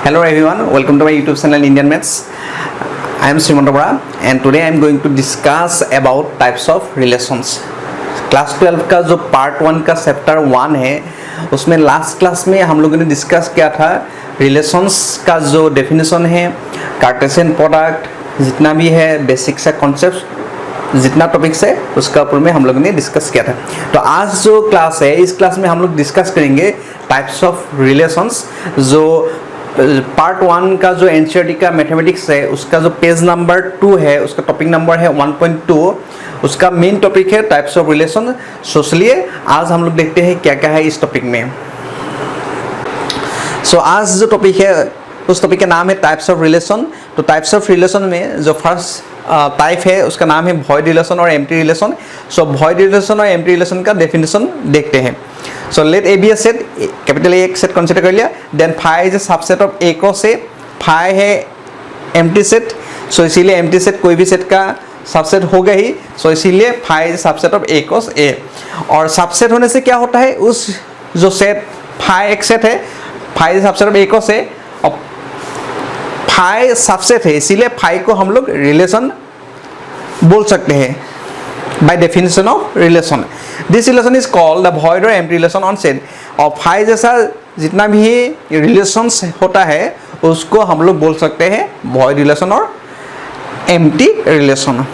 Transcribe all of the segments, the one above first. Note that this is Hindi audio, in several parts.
Hello everyone, welcome to my YouTube channel Indian Maths. I am Srimanta Bora and today I am going to discuss about types of relations. Class 12 का जो पार्ट 1 का चैप्टर 1 है उसमें लास्ट क्लास में हम लोगों ने डिस्कस किया था रिलेशंस का जो डेफिनेशन है, कार्टेशियन प्रोडक्ट जितना भी है, बेसिक से कॉन्सेप्ट जितना टॉपिक्स है उसका ऊपर में हम लोगों ने डिस्कस किया था। तो आज जो क्लास है इस क्लास में हम लोग डिस्कस करेंगे टाइप्स ऑफ रिलेशंस। जो पार्ट 1 का जो एनसीईआरटी का मैथमेटिक्स है उसका जो पेज नंबर 2 है उसका टॉपिक नंबर है 1.2, उसका मेन टॉपिक है टाइप्स ऑफ रिलेशन। सो चलिए आज हम लोग देखते हैं क्या क्या है इस टॉपिक में। सो आज जो टॉपिक है उस टॉपिक का नाम है टाइप्स ऑफ रिलेशन। तो टाइप्स ऑफ रिलेशन में जो फर्स्ट टाइप है उसका नाम है वॉइड रिलेशन और empty relation. So void relation और एम्प्टी रिलेशन का डेफिनेशन देखते हैं। So let A be a set, capital A एक सेट कंसीडर कर लिया, then phi is a subset of A cross A. Phi है एम्प्टी सेट, सो इसीलिए एम्प्टी सेट कोई भी सेट का सबसेट होगा ही, सो इसीलिए phi is subset of A cross A. और सबसेट होने से क्या होता है, उस जो सेट फाई एक सेट है, phi is subset of A cross A और फाई सबसेट है, इसीलिए फाई को हम लोग रिलेशन बोल सकते हैं by definition of relation. This relation is called the void और एम्प्टी रिलेशन ऑन सेट। और फाई जैसा जितना भी रिलेशंस होता है उसको हम लोग बोल सकते हैं वॉइड रिलेशन और empty relation.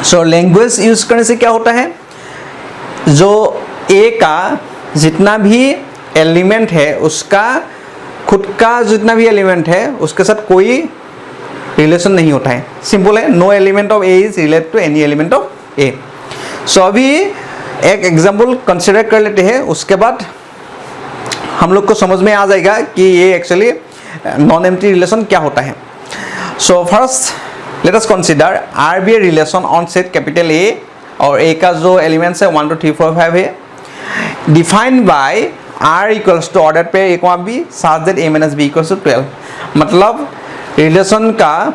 So language use करने से क्या होता है, जो ए का जितना भी एलिमेंट है उसका खुद का जितना भी एलिमेंट है उसके साथ कोई रिलेशन नहीं होता है। सिंपल है, no element of A is related to any element of A. So अभी एक एग्जांपल कंसिडर कर लेते हैं, उसके बाद हम लोग को समझ में आ जाएगा कि ये एक्चुअली नॉन एम्प्टी रिलेशन क्या होता है। So first let us consider R be a relation on set capital A और ए का जो एलिमेंट्स है 1 2 3 4 5 है, defined by R equals to order pair a b such that a minus b equals to 12। मतलब रिलेशन का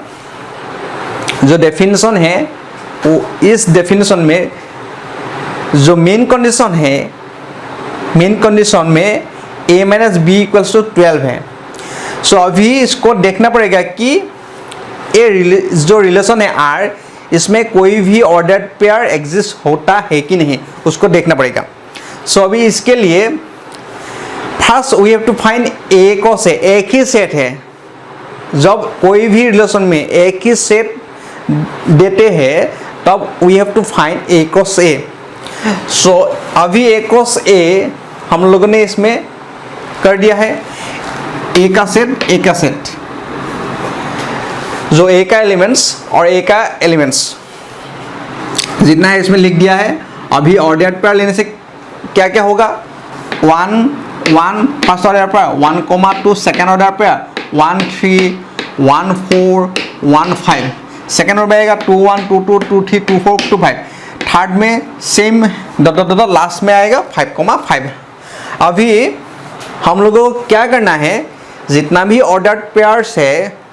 जो डेफिनेशन है वो इस डेफिनेशन में जो मेन कंडीशन है, मेन कंडीशन में a minus b equals to 12 है। सो अभी इसको देखना पड़ेगा कि ये जो रिलेशन है R इसमें कोई भी ऑर्डर पेयर एग्जिस्ट होता है कि नहीं उसको देखना पड़ेगा। सो अभी इसके लिए first we have to find A cross A, एक ही सेट है। जब कोई भी रिलेशन में एक ही सेट देते हैं तब we have to find A cross A. So अभी ए क्रॉस ए हम लोगों ने इसमें कर दिया है, ए का सेट जो ए का एलिमेंट्स और ए का एलिमेंट्स जितना है इसमें लिख दिया है। अभी ऑर्डर पेयर लेने से क्या क्या होगा, 1 1 first order pair, 1, 2 second order pair, 1 3 1 4 1 5, second order आएगा 2 1 2 2 2 3 2 4 2 5, थर्ड में same dot dot dot last में आएगा 5, 5। अभी हम लोगों को क्या करना है, जितना भी ऑर्डर पेयर्स है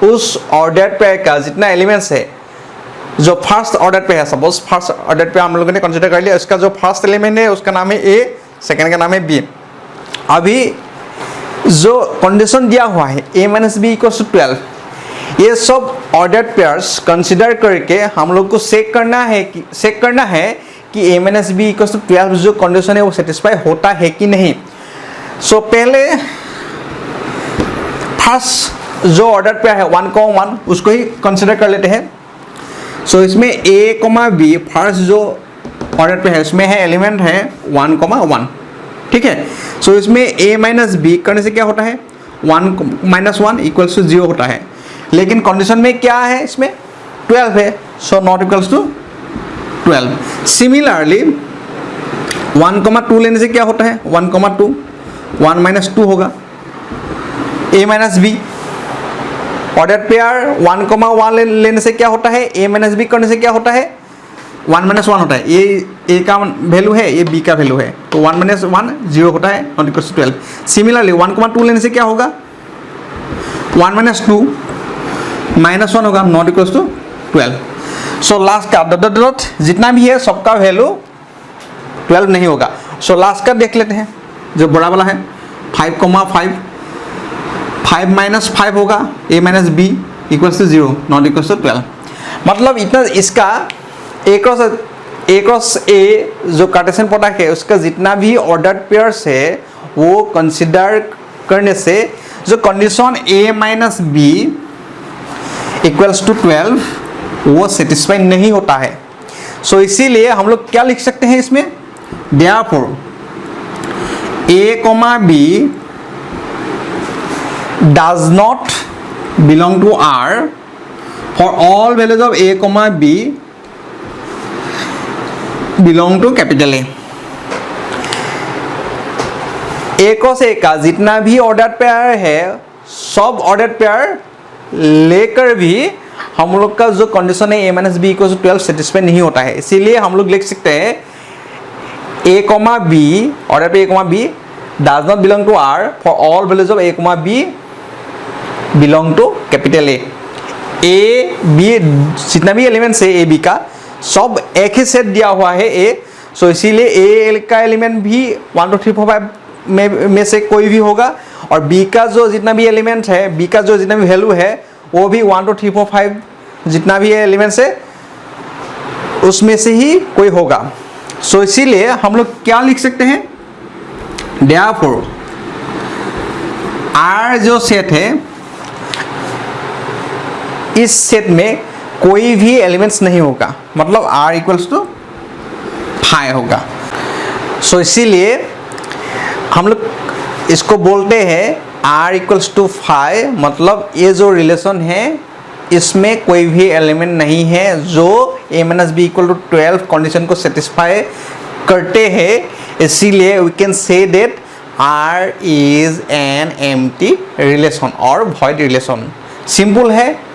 उस ऑर्डर पेयर का जितना एलिमेंट्स है, जो फर्स्ट ऑर्डर पेयर है, सपोज फर्स्ट ऑर्डर पेयर हम लोगों ने कंसीडर कर लिया, उसका जो फर्स्ट एलिमेंट है उसका नाम है ए, सेकेंड का नाम है बी। अभी जो कंडीशन दिया हुआ है a minus b equal to 12, ये सब ऑर्डर पेयर्स कंसिडर करके हम लोग को चेक करना है कि a minus b equal to 12 जो कंडीशन है वो सेटिस्फाई होता है कि नहीं। सो पहले फर्स्ट जो ऑर्डर पेयर है 1, 1 उसको ही कंसिडर कर लेते हैं। सो इसमें a, b फर्स्ट जो ऑर्डर पेयर है इसमें है एलिमेंट है 1, 1, ठीक है। सो इसमें a माइनस बी करने से क्या होता है, 1 माइनस 1 इक्वल्स टू 0 होता है, लेकिन कंडीशन में क्या है इसमें 12 है, so not equals to 12। Similarly 1, 2 लेने से क्या होता है, 1, 2 1 माइनस 2 होगा, a minus b order pair 1, 1 लेने से क्या होता है, a माइनस बी करने से क्या होता है 1 माइनस 1 होता है, ये a का वैल्यू है, ये b का वैल्यू है, तो 1 माइनस 1 0 होता है, नॉट इक्वल टू 12। सिमिलरली 1, 2 लेने से क्या होगा, 1 माइनस 2 माइनस 1 होगा, not equal to 12। So last का डॉट डॉट जितना भी है सबका वैल्यू 12 नहीं होगा। सो लास्ट का देख लेते हैं जो बड़ा वाला है 5, 5 5 माइनस 5 होगा, a minus b equals to 0, not equals to 12। मतलब इतना इसका a क्रॉस a जो कार्टेशियन प्रोडक्ट है उसका जितना भी ऑर्डर्ड पेयर्स है वो कंसिडर करने से जो condition a minus b equals to 12 वो सेटिस्फाई नहीं होता है। सो इसीलिए हम लोग क्या लिख सकते हैं इसमें, therefore a, b does not belong to R for all values of a, b belong to capital A। a cross a का जितना भी ऑर्डर पेयर है सब ऑर्डर पेयर लेकर भी हम लोग का जो कंडीशन है a minus b equal to 12 satisfy नहीं होता है। इसीलिए हम लोग लिख सकते हैं a, b ऑर्डर पे a, b does not belong to R for all values of a, b belong to capital A। a, b जितना भी एलिमेंट्स है a, b का सब एक ही सेट दिया हुआ है a। सो इसीलिए a का एलिमेंट भी 1 2 3 4 5 में से कोई भी होगा और b का जो जितना भी एलिमेंट है, b का जो जितना भी वैल्यू है वो भी 1 2 3 4 5 जितना भी एलिमेंट्स है उसमें से ही कोई होगा। सो इसीलिए हम लोग क्या लिख सकते हैं, देयरफॉर R जो सेट है इस सेट में कोई भी एलिमेंट्स नहीं होगा, मतलब R इक्वल्स टू 5 होगा। सो इसीलिए हम लोग इसको बोलते हैं R इक्वल्स टू 5, मतलब ये जो रिलेशन है इसमें कोई भी एलिमेंट नहीं है जो a minus b equal to 12 condition को सेटिस्फाई करते हैं। इसीलिए we can say that R is an empty relation और वॉइड रिलेशन। सिंपल है।